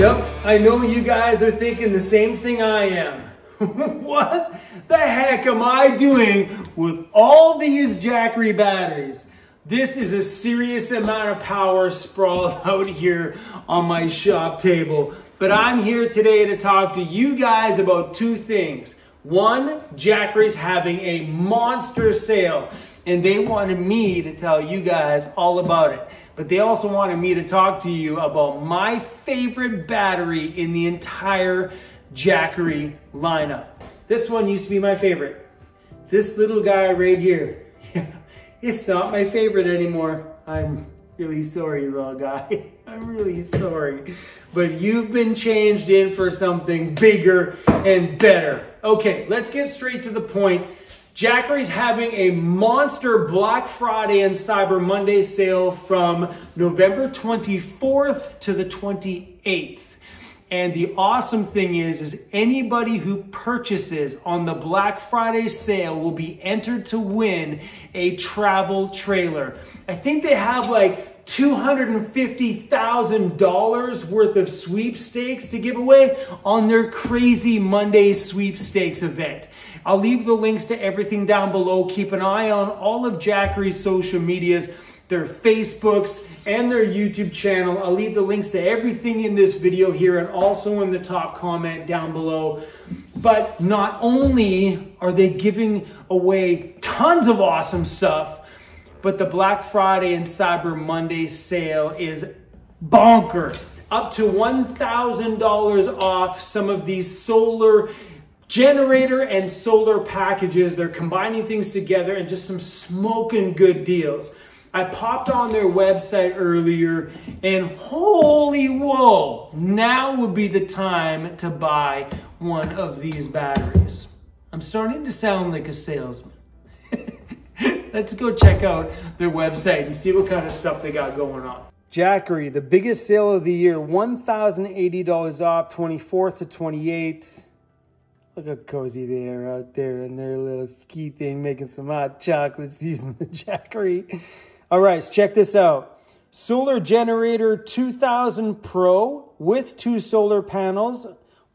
Yep, I know you guys are thinking the same thing I am. What the heck am I doing with all these Jackery batteries? This is a serious amount of power sprawled out here on my shop table. But I'm here today to talk to you guys about two things. One, Jackery's having a monster sale, and they wanted me to tell you guys all about it. But they also wanted me to talk to you about my favorite battery in the entire Jackery lineup. This one used to be my favorite. This little guy right here. It's not my favorite anymore. I'm really sorry, little guy. I'm really sorry. But you've been changed in for something bigger and better. Okay, let's get straight to the point. Jackery's having a monster Black Friday and Cyber Monday sale from November 24th to the 28th. And the awesome thing is anybody who purchases on the Black Friday sale will be entered to win a travel trailer. I think they have like $250,000 worth of sweepstakes to give away on their crazy Monday sweepstakes event. I'll leave the links to everything down below. Keep an eye on all of Jackery's social medias, their Facebooks, and their YouTube channel. I'll leave the links to everything in this video here and also in the top comment down below. But not only are they giving away tons of awesome stuff, but the Black Friday and Cyber Monday sale is bonkers. Up to $1,000 off some of these solar generator and solar packages. They're combining things together and just some smoking good deals. I popped on their website earlier and holy whoa, now would be the time to buy one of these batteries. I'm starting to sound like a salesman. Let's go check out their website and see what kind of stuff they got going on. Jackery, the biggest sale of the year, $1,080 off, 24th to 28th. Look how cozy they are out there in their little ski thing, making some hot chocolates using the Jackery. All right, so check this out. Solar generator 2000 Pro with 2 solar panels,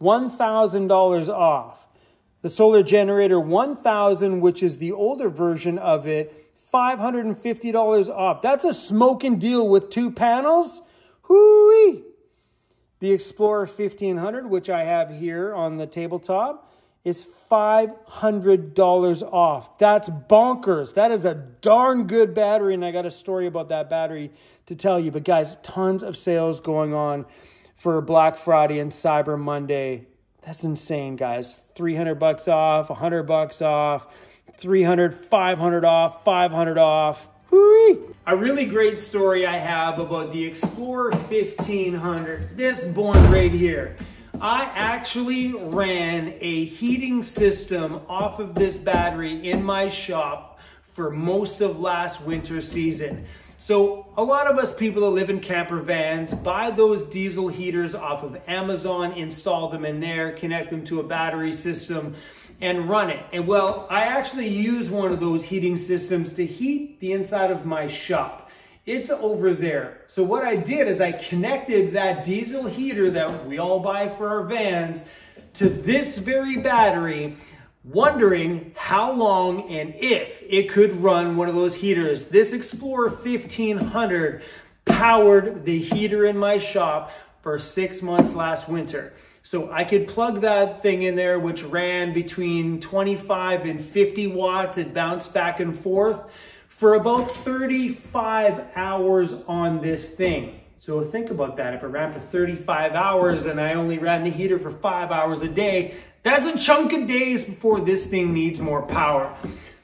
$1,000 off. The solar generator 1000, which is the older version of it, $550 off. That's a smoking deal with 2 panels. Hoo-wee! The Explorer 1500, which I have here on the tabletop, is $500 off. That's bonkers. That is a darn good battery, and I got a story about that battery to tell you. But guys, tons of sales going on for Black Friday and Cyber Monday. That's insane, guys. $300 off, $100 off, $300, $500 off, $500 off. Whoo-wee. A really great story I have about the Explorer 1500. This boy right here. I actually ran a heating system off of this battery in my shop for most of last winter season. So a lot of us people that live in camper vans buy those diesel heaters off of Amazon, install them in there, connect them to a battery system and run it. And well, I actually use one of those heating systems to heat the inside of my shop. It's over there. So what I did is I connected that diesel heater that we all buy for our vans to this very battery, wondering how long and if it could run one of those heaters. This Explorer 1500 powered the heater in my shop for 6 months last winter. So I could plug that thing in there, which ran between 25 and 50 watts. It bounced back and forth for about 35 hours on this thing. So think about that. If it ran for 35 hours and I only ran the heater for 5 hours a day, that's a chunk of days before this thing needs more power.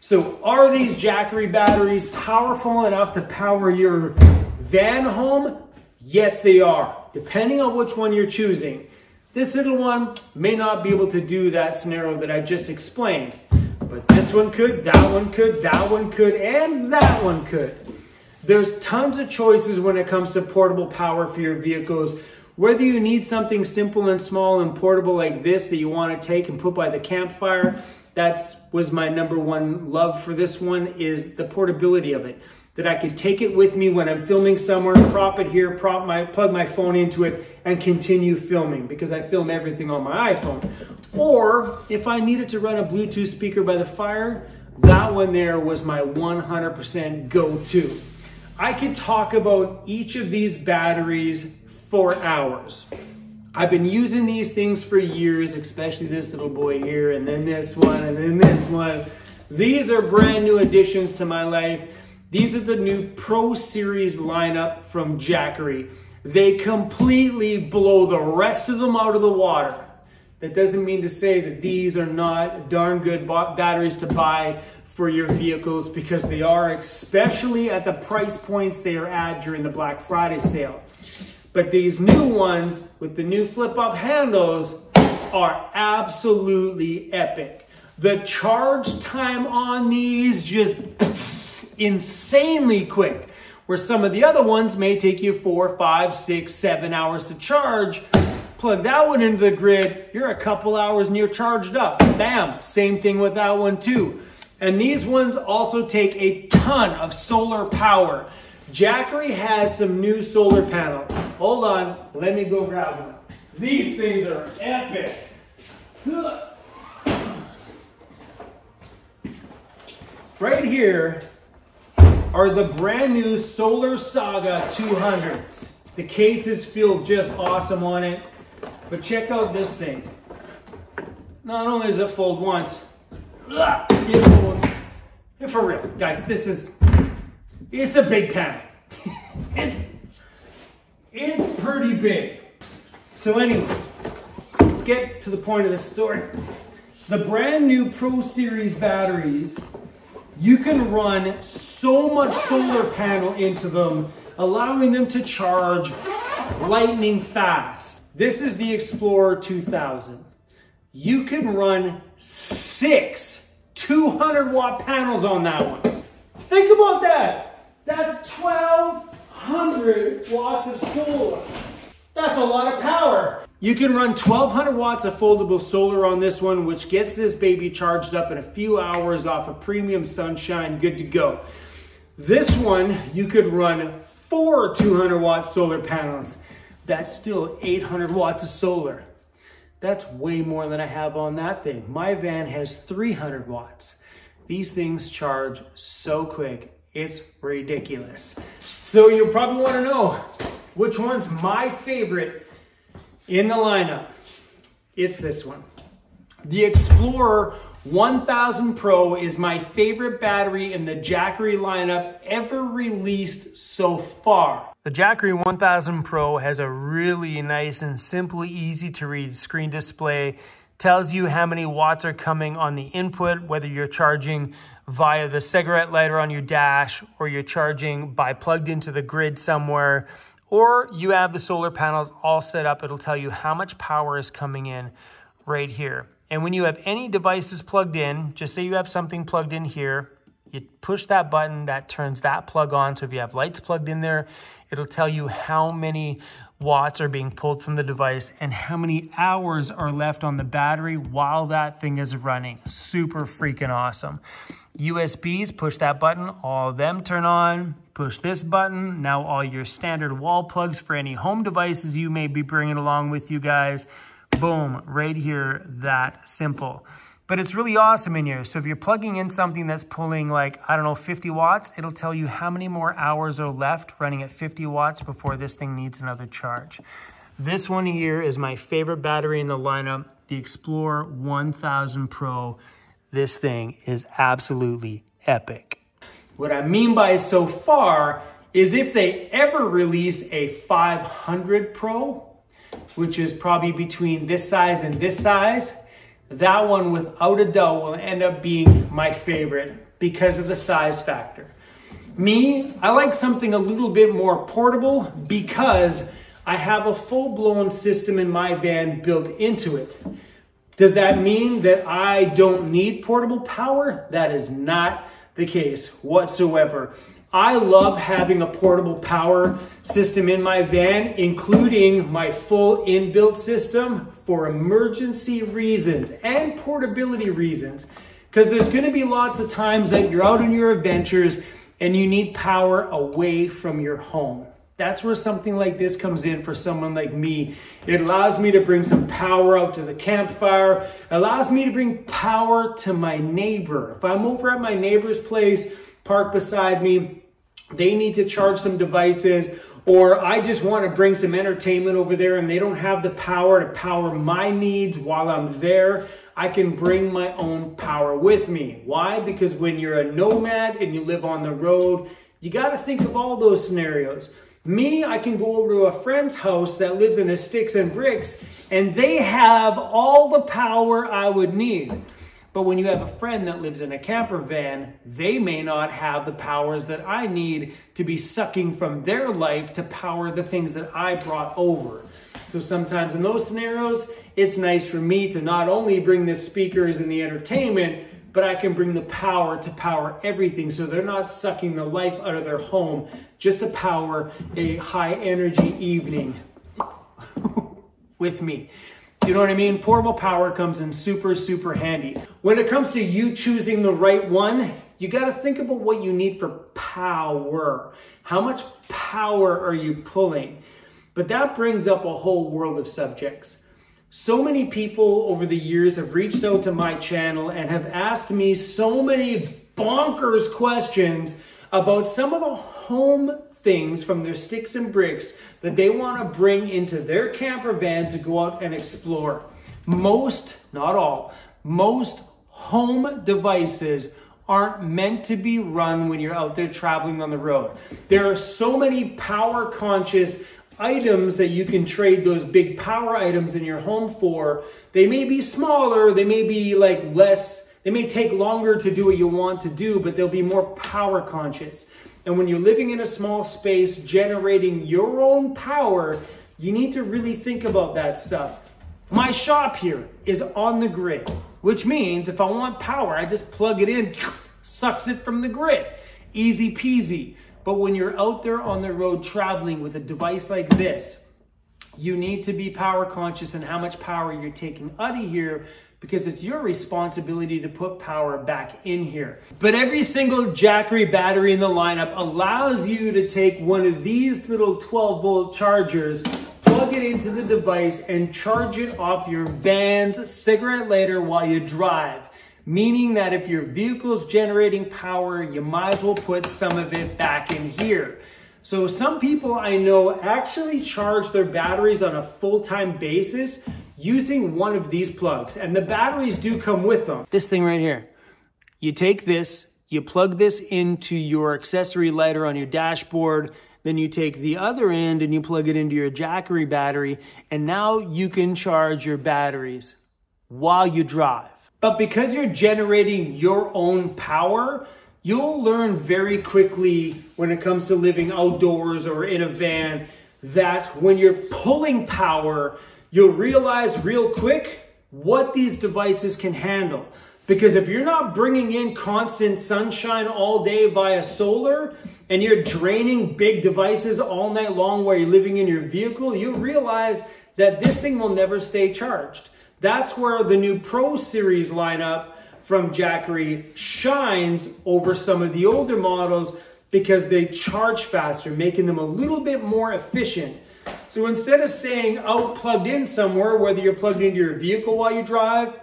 So are these Jackery batteries powerful enough to power your van home? Yes, they are, depending on which one you're choosing. This little one may not be able to do that scenario that I just explained, but this one could, that one could, that one could, and that one could. There's tons of choices when it comes to portable power for your vehicles. Whether you need something simple and small and portable like this that you want to take and put by the campfire, that was my #1 love for this one, is the portability of it. that I could take it with me when I'm filming somewhere, prop it here, plug my phone into it, and continue filming, because I film everything on my iPhone. Or if I needed to run a Bluetooth speaker by the fire, that one there was my 100% go-to. I could talk about each of these batteries for hours. I've been using these things for years, especially this little boy here, and then this one, and then this one. These are brand new additions to my life. These are the new Pro Series lineup from Jackery. They completely blow the rest of them out of the water. That doesn't mean to say that these are not darn good batteries to buy for your vehicles, because they are, especially at the price points they are at during the Black Friday sale. But these new ones with the new flip-up handles are absolutely epic. The charge time on these just insanely quick, where some of the other ones may take you 4, 5, 6, 7 hours to charge. Plug that one into the grid, you're a couple hours and you're charged up. Bam, same thing with that one too. And these ones also take a ton of solar power. Jackery has some new solar panels. Hold on, let me go grab one. These things are epic. Right here are the brand new Solar Saga 200s. The cases feel just awesome on it, but check out this thing. Not only does it fold once, it folds. And for real, guys, it's a big panel. It's pretty big. So anyway, let's get to the point of the story. The brand new Pro Series batteries, you can run so much solar panel into them, allowing them to charge lightning fast. This is the Explorer 2000. You can run 6 200-watt panels on that one. Think about that. That's 1,200 watts of solar. That's a lot of power. You can run 1,200 watts of foldable solar on this one, which gets this baby charged up in a few hours off of premium sunshine, good to go. This one, you could run 4 200-watt solar panels. That's still 800 watts of solar. That's way more than I have on that thing. My van has 300 watts. These things charge so quick, it's ridiculous. So you'll probably want to know which one's my favorite in the lineup. It's this one. The Explorer 1000 Pro is my favorite battery in the Jackery lineup ever released so far. The Jackery 1000 Pro has a really nice and simply easy to read screen display. Tells you how many watts are coming on the input, whether you're charging via the cigarette lighter on your dash, or you're charging by plugged into the grid somewhere, or you have the solar panels all set up. It'll tell you how much power is coming in right here. And when you have any devices plugged in, just say you have something plugged in here, you push that button, that turns that plug on. So if you have lights plugged in there, it'll tell you how many watts are being pulled from the device and how many hours are left on the battery while that thing is running. Super freaking awesome. USBs, push that button, all of them turn on. Push this button. Now all your standard wall plugs for any home devices you may be bringing along with you guys. Boom, right here, that simple. But it's really awesome in here. So if you're plugging in something that's pulling like, I don't know, 50 watts, it'll tell you how many more hours are left running at 50 watts before this thing needs another charge. This one here is my favorite battery in the lineup, the Explorer 1000 Pro. This thing is absolutely epic. What I mean by so far is if they ever release a 500 Pro, which is probably between this size and this size, that one without a doubt will end up being my favorite because of the size factor. Me, I like something a little bit more portable because I have a full-blown system in my van built into it. Does that mean that I don't need portable power? That is not the case whatsoever. I love having a portable power system in my van, including my full inbuilt system for emergency reasons and portability reasons. Because there's going to be lots of times that you're out on your adventures and you need power away from your home. That's where something like this comes in for someone like me. It allows me to bring some power out to the campfire. It allows me to bring power to my neighbor. If I'm over at my neighbor's place, parked beside me, they need to charge some devices, or I just want to bring some entertainment over there and they don't have the power to power my needs while I'm there, I can bring my own power with me. Why? Because when you're a nomad and you live on the road, you got to think of all those scenarios. Me, I can go over to a friend's house that lives in a sticks and bricks, and they have all the power I would need. But when you have a friend that lives in a camper van, they may not have the powers that I need to be sucking from their life to power the things that I brought over. So sometimes in those scenarios, it's nice for me to not only bring the speakers and the entertainment, but I can bring the power to power everything, so they're not sucking the life out of their home just to power a high energy evening with me. You know what I mean? Portable power comes in super, super handy. When it comes to you choosing the right one, you got to think about what you need for power. How much power are you pulling? But that brings up a whole world of subjects. So many people over the years have reached out to my channel and have asked me so many bonkers questions about some of the home things from their sticks and bricks that they want to bring into their camper van to go out and explore. Most, not all, most home devices aren't meant to be run when you're out there traveling on the road. There are so many power conscious items that you can trade those big power items in your home for. They may be smaller, they may be like less, they may take longer to do what you want to do, but they'll be more power conscious. And when you're living in a small space, generating your own power, you need to really think about that stuff. My shop here is on the grid, which means if I want power, I just plug it in, sucks it from the grid. Easy peasy. But when you're out there on the road traveling with a device like this, you need to be power conscious in how much power you're taking out of here, because it's your responsibility to put power back in here. But every single Jackery battery in the lineup allows you to take one of these little 12-volt chargers, plug it into the device, and charge it off your van's cigarette lighter while you drive. Meaning that if your vehicle's generating power, you might as well put some of it back in here. So some people I know actually charge their batteries on a full-time basis using one of these plugs. And the batteries do come with them. This thing right here. You take this, you plug this into your accessory lighter on your dashboard, then you take the other end and you plug it into your Jackery battery, and now you can charge your batteries while you drive. But because you're generating your own power, you'll learn very quickly when it comes to living outdoors or in a van that when you're pulling power, you'll realize real quick what these devices can handle. Because if you're not bringing in constant sunshine all day via solar and you're draining big devices all night long while you're living in your vehicle, you realize that this thing will never stay charged. That's where the new Pro Series lineup from Jackery shines over some of the older models, because they charge faster, making them a little bit more efficient. So instead of staying out plugged in somewhere, whether you're plugged into your vehicle while you drive,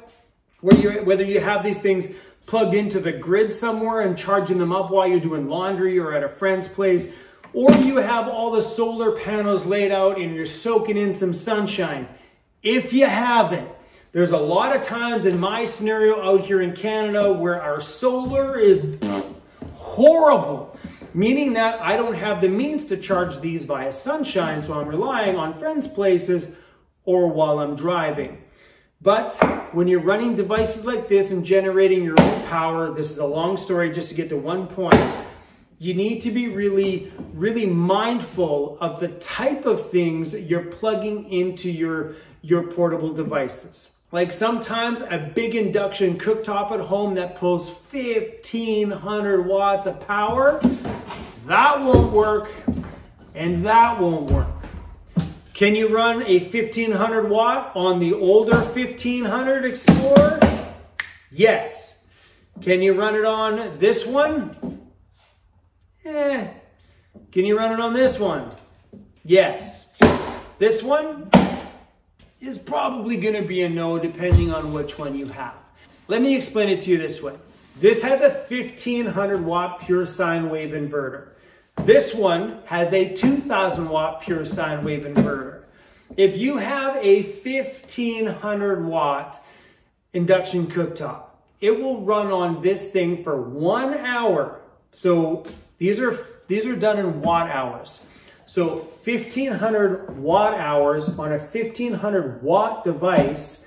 whether you have these things plugged into the grid somewhere and charging them up while you're doing laundry or at a friend's place, or you have all the solar panels laid out and you're soaking in some sunshine. If you haven't, there's a lot of times in my scenario out here in Canada where our solar is horrible, meaning that I don't have the means to charge these via sunshine, so I'm relying on friends' places or while I'm driving. But when you're running devices like this and generating your own power, this is a long story just to get to one point, you need to be really, really mindful of the type of things you're plugging into your portable devices. Like sometimes a big induction cooktop at home that pulls 1,500 watts of power, that won't work, and that won't work. Can you run a 1,500 watt on the older 1,500 Explorer? Yes. Can you run it on this one? Can you run it on this one? Yes. This one is probably going to be a no, depending on which one you have. Let me explain it to you this way. This has a 1500 watt pure sine wave inverter. This one has a 2000 watt pure sine wave inverter. If you have a 1500 watt induction cooktop, it will run on this thing for 1 hour. So these are done in watt hours. So 1500 watt hours on a 1500 watt device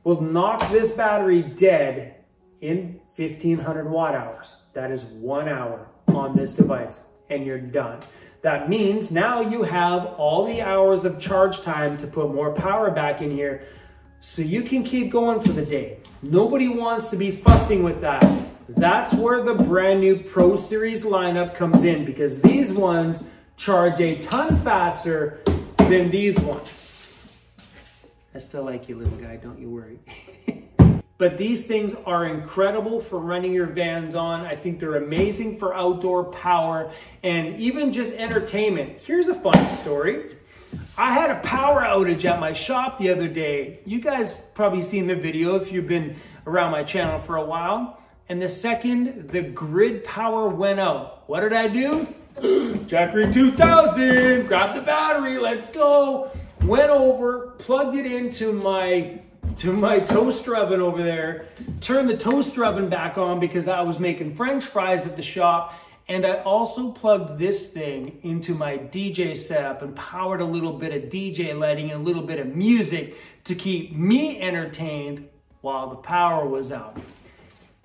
will knock this battery dead in 1500 watt hours. That is 1 hour on this device and you're done. That means now you have all the hours of charge time to put more power back in here so you can keep going for the day. Nobody wants to be fussing with that. That's where the brand new Pro Series lineup comes in, because these ones charge a ton faster than these ones. I still like you, little guy, don't you worry. But these things are incredible for running your vans on. I think they're amazing for outdoor power and even just entertainment. Here's a funny story. I had a power outage at my shop the other day. You guys probably seen the video if you've been around my channel for a while. And the second the grid power went out, what did I do? Jackery 2000, grab the battery, let's go. Went over, plugged it into my toaster oven over there, turned the toaster oven back on because I was making French fries at the shop, and I also plugged this thing into my DJ setup and powered a little bit of DJ lighting and a little bit of music to keep me entertained while the power was out.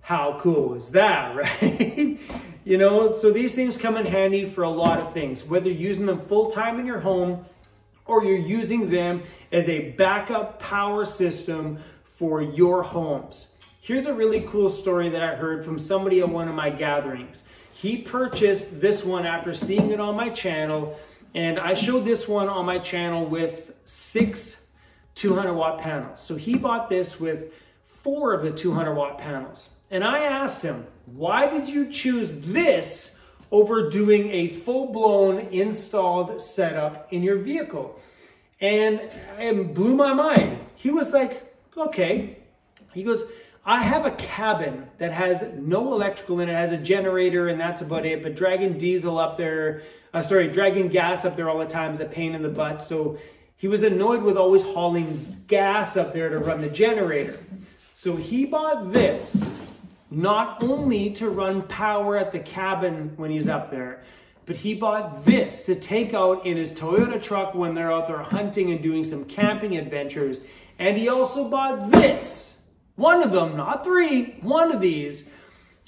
How cool is that, right? You know, so these things come in handy for a lot of things, whether you're using them full-time in your home or you're using them as a backup power system for your homes. Here's a really cool story that I heard from somebody at one of my gatherings. He purchased this one after seeing it on my channel, and I showed this one on my channel with 6 200 watt panels. So he bought this with 4 of the 200 watt panels. And I asked him, why did you choose this over doing a full-blown installed setup in your vehicle? And it blew my mind. He was like, okay. He goes, I have a cabin that has no electrical in it. It has a generator and that's about it. But dragging diesel up there, dragging gas up there all the time is a pain in the butt. So he was annoyed with always hauling gas up there to run the generator. So he bought this, not only to run power at the cabin when he's up there, but he bought this to take out in his Toyota truck when they're out there hunting and doing some camping adventures. And he also bought this, one of them, not 3, one of these,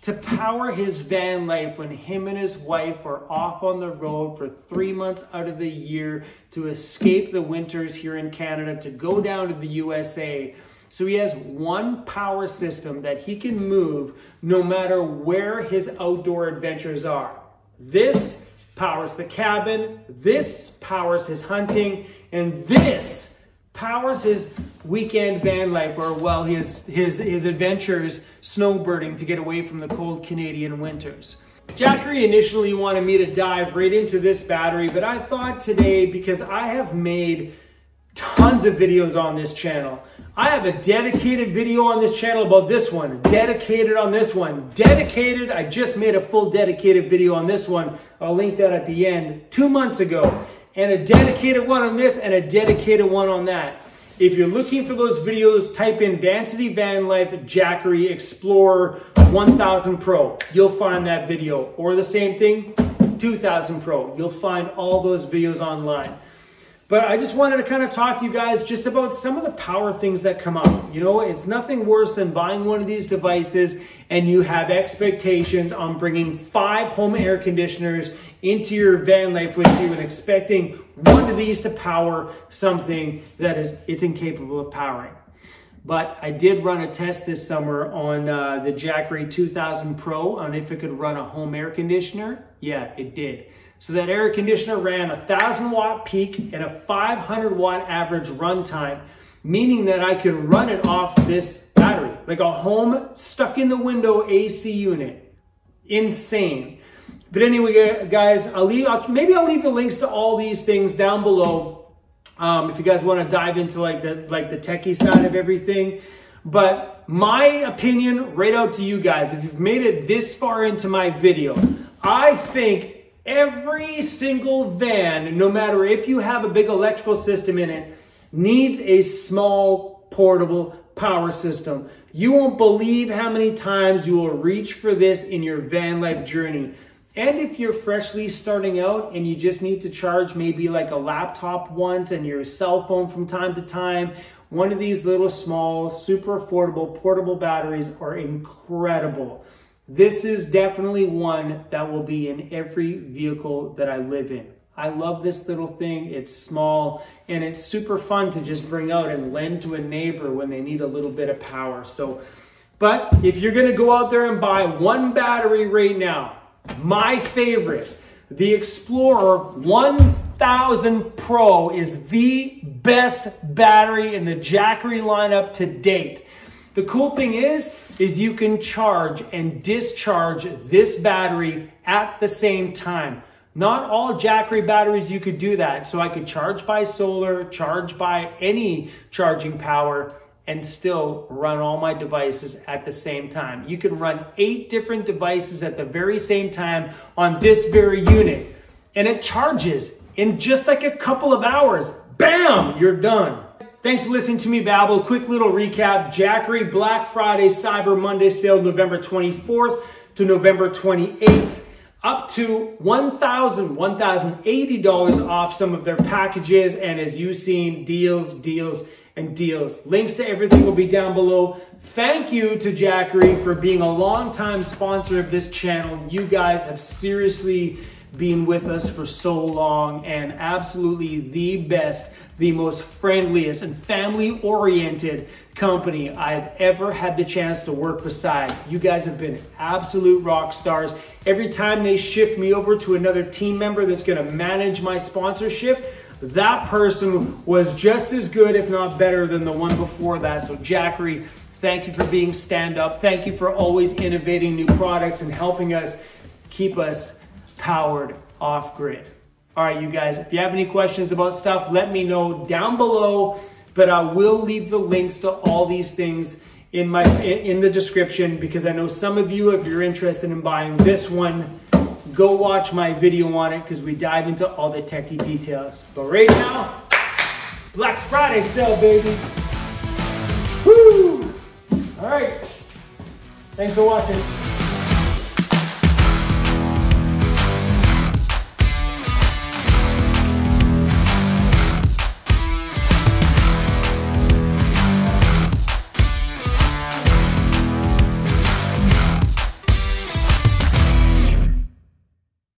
to power his van life when him and his wife are off on the road for 3 months out of the year to escape the winters here in Canada, to go down to the USA. So he has one power system that he can move no matter where his outdoor adventures are. This powers the cabin, this powers his hunting, and this powers his weekend van life, or well, his adventures snowbirding to get away from the cold Canadian winters. Jackery initially wanted me to dive right into this battery, but I thought today, because I have made tons of videos on this channel. I have a dedicated video on this channel about this one, dedicated on this one, dedicated. I just made a full dedicated video on this one. I'll link that at the end, 2 months ago, and a dedicated one on this and a dedicated one on that. If you're looking for those videos, type in Vancity Vanlife Jackery Explorer 1000 Pro. You'll find that video, or the same thing, 2000 Pro. You'll find all those videos online. But I just wanted to kind of talk to you guys just about some of the power things that come up. You know, it's nothing worse than buying one of these devices and you have expectations on bringing 5 home air conditioners into your van life with you and expecting one of these to power something that it's incapable of powering. But I did run a test this summer on the Jackery 2000 Pro on if it could run a home air conditioner. Yeah, it did. So that air conditioner ran a 1000 watt peak and a 500 watt average runtime, meaning that I could run it off this battery, like a home stuck in the window AC unit. Insane. But anyway, guys, maybe I'll leave the links to all these things down below. If you guys want to dive into like the techie side of everything. But my opinion right out to you guys, if you've made it this far into my video, I think every single van, no matter if you have a big electrical system in it, needs a small portable power system. You won't believe how many times you will reach for this in your van life journey. And if you're freshly starting out and you just need to charge maybe like a laptop once and your cell phone from time to time, one of these little small, super affordable portable batteries are incredible. This is definitely one that will be in every vehicle that I live in. I love this little thing. It's small and it's super fun to just bring out and lend to a neighbor when they need a little bit of power. But if you're gonna go out there and buy one battery right now, my favorite, the Explorer 1000 Pro is the best battery in the Jackery lineup to date. The cool thing is you can charge and discharge this battery at the same time. Not all Jackery batteries you could do that. So I could charge by solar, charge by any charging power, and still run all my devices at the same time. You can run 8 different devices at the very same time on this very unit. And it charges in just like a couple of hours. Bam, you're done. Thanks for listening to me babble. Quick little recap. Jackery Black Friday Cyber Monday sale, November 24th to November 28th. Up to $1,080 off some of their packages. And as you've seen, deals, and deals. Links to everything will be down below. Thank you to Jackery for being a longtime sponsor of this channel. You guys have seriously been with us for so long and absolutely the best, the most friendliest and family-oriented company I've ever had the chance to work beside. You guys have been absolute rock stars. Every time they shift me over to another team member that's gonna manage my sponsorship, that person was just as good, if not better, than the one before that. So Jackery, thank you for being stand-up. Thank you for always innovating new products and helping us keep us powered off-grid. All right, you guys, if you have any questions about stuff, let me know down below, but I will leave the links to all these things in the description, because I know some of you, if you're interested in buying this one, go watch my video on it because we dive into all the techie details. But right now, Black Friday sale, baby. Woo! All right. Thanks for watching.